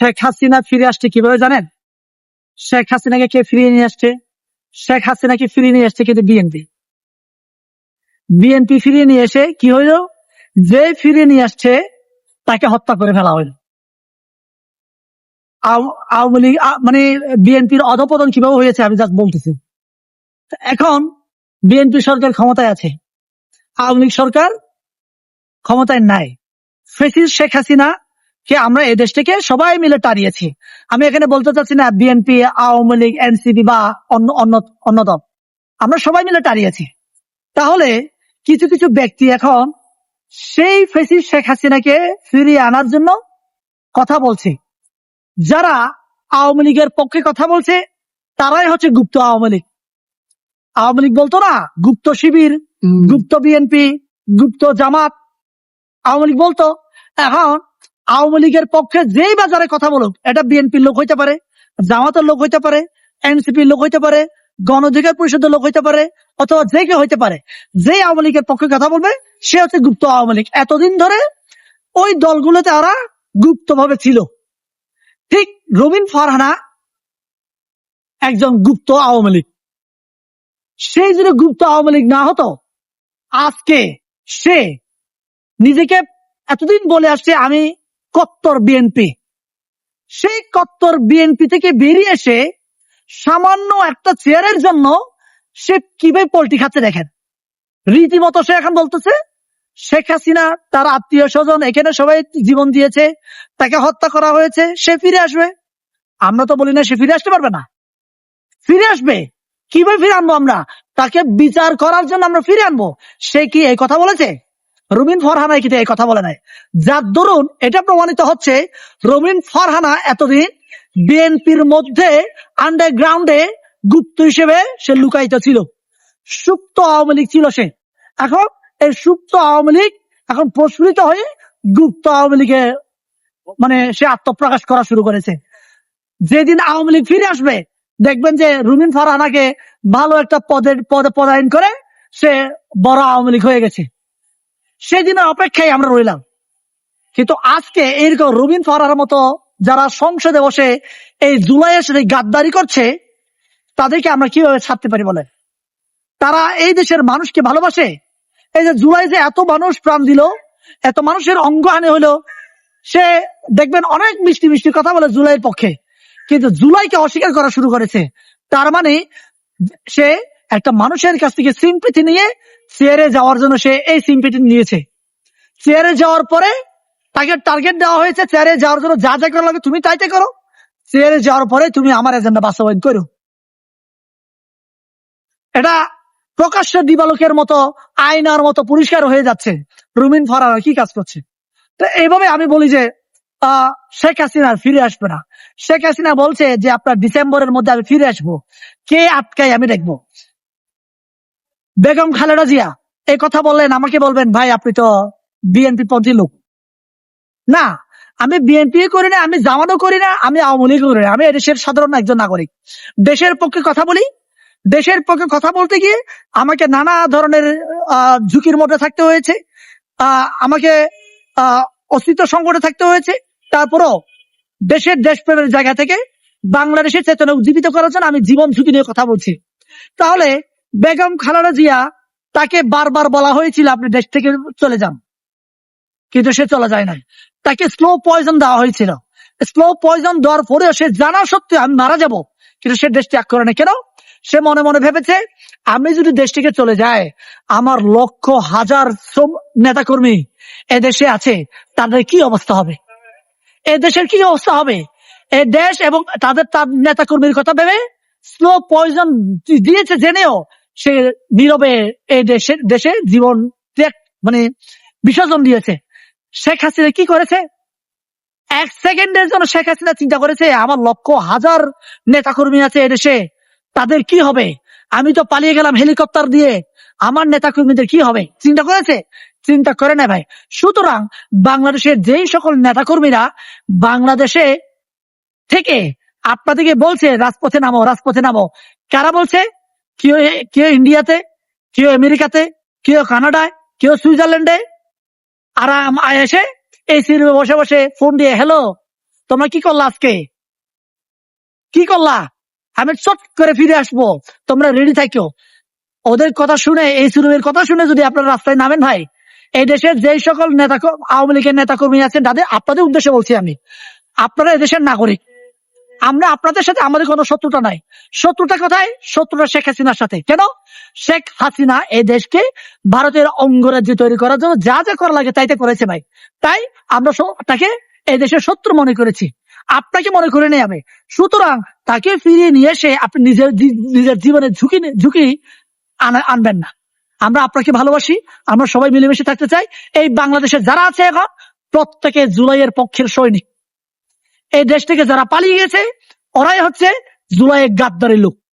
শেখ হাসিনা ফিরে আসছে কিভাবে জানেন? শেখ হাসিনাকে কে ফিরিয়ে নিয়ে আসছে? শেখ হাসিনাকে ফিরিয়ে নিয়ে আসছে কিন্তু বিএনপি। বিএনপি ফিরিয়ে নিয়ে এসে কি হইল? যে ফিরিয়ে নিয়ে আসছে তাকে হত্যা করে ফেলা হইল। আওয়ামী লীগ মানে বিএনপির অধপতন কিভাবে হয়েছে আমি জাস্ট বলতেছি। এখন বিএনপি সরকার ক্ষমতায় আছে, আওয়ামী লীগ সরকার ক্ষমতায় নাই। ফ্যাসিস্ট শেখ হাসিনা কে আমরা এই দেশ থেকে সবাই মিলে তাড়িয়েছি। আমি এখানে বলতে চাচ্ছি না বিএনপি, আওয়ামী লীগ, এনসিপি বা অন্য দল, আমরা সবাই মিলে তাড়িয়েছি। তাহলে কিছু কিছু ব্যক্তি এখন সেই ফ্যাসিস্ট শেখ হাসিনাকে ফিরিয়ে আনার জন্য কথা বলছে। যারা আওয়ামী লীগের পক্ষে কথা বলছে তারাই হচ্ছে গুপ্ত আওয়ামী লীগ। আওয়ামী লীগ বলতো না গুপ্ত শিবির, গুপ্ত বিএনপি, গুপ্ত জামাত, আওয়ামী লীগ বলতো। এখন আওয়ামী লীগের পক্ষে যেই বাজারে কথা বলুক, এটা বিএনপির লোক হইতে পারে, জামাতের লোক হইতে পারে, এনসিপির লোক হইতে পারে, গণ অধিকার পরিষদের লোক হইতে পারে, অথবা যে কেউ হইতে পারে, যে আওয়ামী লীগের পক্ষে কথা বলবে সে হচ্ছে গুপ্ত আওয়ামী লীগ। এতদিন ধরে ওই দলগুলোতে ওরা গুপ্ত ভাবে ছিল। ঠিক রবিন ফারহানা একজন গুপ্ত আওয়ামী লীগ। সেই যদি গুপ্ত আওয়ামী লীগ না হতো, আজকে সে নিজেকে এতদিন বলে আসছে আমি কট্টর বিএনপি। সেই কট্টর বিএনপি থেকে বেরিয়ে এসে সামান্য একটা চেয়ারের জন্য সে কিভাবে পল্টি খাচ্ছে দেখেন। রীতিমতো সে এখন বলতেছে শেখ হাসিনা তার আত্মীয় স্বজন এখানে সবাই জীবন দিয়েছে, তাকে হত্যা করা হয়েছে, সে ফিরে আসবে। আমরা তো বলি না সে ফিরে আসতে পারবে না, ফিরে আসবে। কিভাবে ফিরে আনবো আমরা? তাকে বিচার করার জন্য আমরা ফিরে আনবো। সে কি এই কথা বলেছে? রবিন ফারহানা কিন্তু এই কথা বলে নাই। যার দরুন এটা প্রমাণিত হচ্ছে রবিন ফারহানা এতদিন বিএনপির মধ্যে আন্ডারগ্রাউন্ডে গুপ্ত হিসেবে সে লুকায়িত ছিল, সুপ্ত আওয়ামী লীগ ছিল সে। এখন এই সুপ্ত আওয়ামী লীগ এখন প্রস্ফুটিত হয়ে গুপ্ত আওয়ামী লীগে মানে সে আত্মপ্রকাশ করা শুরু করেছে। যেদিন আওয়ামী লীগ ফিরে আসবে দেখবেন যে রুমিন ফারহানাকে ভালো একটা পদে পদায়ন করে সে বড় আওয়ামী লীগ হয়ে গেছে। সেদিনের অপেক্ষায় আমরা রইলাম। কিন্তু আজকে এইরকম রুমিন ফারহানার মতো যারা সংসদে বসে এই জুলাই এসে গাদ্দারি করছে তাদেরকে আমরা কিভাবে ছাড়তে পারি বলে? তারা এই দেশের মানুষকে ভালোবাসে। এই যে জুলাই যে এত মানুষ প্রাণ দিল, এত মানুষের অঙ্গহানি হলো, সে দেখবেন অনেক মিষ্টি মিষ্টি কথা বলে জুলাইয়ের পক্ষে, কিন্তু জুলাইকে অস্বীকার করা শুরু করেছে। তার মানে সে একটা মানুষের কাছ থেকে সিম্পেথি নিয়ে চেয়ারে যাওয়ার জন্য সে এই সিম্পেথি নিয়েছে। চেয়ারে যাওয়ার পরে তাকে টার্গেট দেওয়া হয়েছে চেয়ারে যাওয়ার জন্য যা যা করা লাগে তুমি তাই তাই করো, চেয়ারে যাওয়ার পরে তুমি আমার এজেন্ডা বাস্তবায়ন করো। এটা প্রকাশ্য দিবালোকের মতো আয়নার মতো পরিষ্কার হয়ে যাচ্ছে রুমিন ফারহানা কি কাজ করছে। তো এইভাবে আমি বলি যে শেখ হাসিনা ফিরে আসবে না। শেখ হাসিনা বলছে যে আপনার ডিসেম্বরের মধ্যে আমি ফিরে আসবো, কে আটকাই আমি দেখবো। বেগম খালেদা জিয়া এই কথা বললেন, আমাকে বলবেন ভাই আপনি তো বিএনপি পন্থী লোক। না, আমি বিএনপি করি না, আমি জামাতও করি না, আমি আওয়ামী লীগ করি না, আমি দেশের সাধারণ একজন নাগরিক। দেশের পক্ষে কথা বলি। দেশের পক্ষে কথা বলতে গিয়ে আমাকে নানা ধরনের ঝুঁকির মধ্যে থাকতে হয়েছে, আমাকে অস্তিত্ব সংকটে থাকতে হয়েছে। তারপরও দেশপ্রেমের জায়গা থেকে বাংলাদেশের চেতনা উজ্জীবিত করার জন্য আমি জীবন ঝুঁকি নিয়ে কথা বলছি। তাহলে বেগম খালেদা জিয়া তাকে বারবার বলা হয়েছিল আপনি দেশ থেকে চলে যান, কিন্তু সে চলে যায় নাই। তাকে স্লো পয়জন দেওয়া হয়েছিল। স্লো পয়জন দেওয়ার পরে সে জানা সত্ত্বেও আমি মারা যাব, কিন্তু সে দেশ ত্যাগ করে না। কেন? সে মনে মনে ভেবেছে আমি যদি দেশ থেকে চলে যাই আমার লক্ষ হাজার নেতাকর্মী এদেশে আছে, তাদের কি অবস্থা হবে, এ দেশের কি অবস্থা হবে। এ দেশ এবং তার নেতাকর্মীর কথা ভেবে স্লো পয়জন দিয়েছে জেনেও সে নীরবে এই দেশে জীবন মানে বিসর্জন দিয়েছে। শেখ হাসিনা কি করেছে? এক সেকেন্ডের জন্য শেখ হাসিনা চিন্তা করেছে আমার লক্ষ হাজার নেতাকর্মী আছে এদেশে, তাদের কি হবে, আমি তো পালিয়ে গেলাম হেলিকপ্টার দিয়ে, আমার নেতাকর্মীদের কি হবে? চিন্তা করেছে? চিন্তা করে না ভাই। সুতরাং বাংলাদেশের যেই সকল নেতাকর্মীরা বাংলাদেশে থেকে আপনাদেরকে বলছে রাজপথে নামো রাজপথে নামো, কারা বলছে? কেউ ইন্ডিয়াতে, কেউ আমেরিকাতে, কেউ কানাডায়, কেউ সুইজারল্যান্ডে আরাম এসে এই সিরিজে বসে বসে ফোন দিয়ে হ্যালো তোমরা কি করলা আজকে? কি করলা? আমি চট করে ফিরে আসবো, তোমরা রেডি থাকো। ওদের কথা শুনে, এই সুরুমের কথা শুনে যদি আপনারা রাস্তায় নামেন ভাই, এই দেশের যেই সকল নেতা, আওয়ামী লীগের নেতা কর্মী আছেন, তাদের আপনাদের উদ্দেশ্যে বলছি আমি, আপনারা এদেশের নাগরিক। আমরা আপনাদের সাথে, আমাদের কোনো শত্রুতা নাই। শত্রুতা কোথায়? শত্রুতা শেখ হাসিনার সাথে। কেন? শেখ হাসিনা এই দেশকে ভারতের অঙ্গরাজ্য তৈরি করার জন্য যা যা করা লাগে তাইতে করেছে ভাই। তাই আমরা তাকে এই দেশের শত্রু মনে করেছি, আপনাকে মনে করে নেই আমি। সুতরাং তাকে ফিরিয়ে নিয়ে এসে আপনি নিজের জীবনের ঝুঁকি আনবেন না। আমরা আপনাকে ভালোবাসি, আমরা সবাই মিলেমিশে থাকতে চাই। এই বাংলাদেশে যারা আছে এখন, প্রত্যেকে জুলাইয়ের পক্ষের সৈনিক। এই দেশ থেকে যারা পালিয়ে গেছে, ওরাই হচ্ছে জুলাইয়ের গাদ্দারের লোক।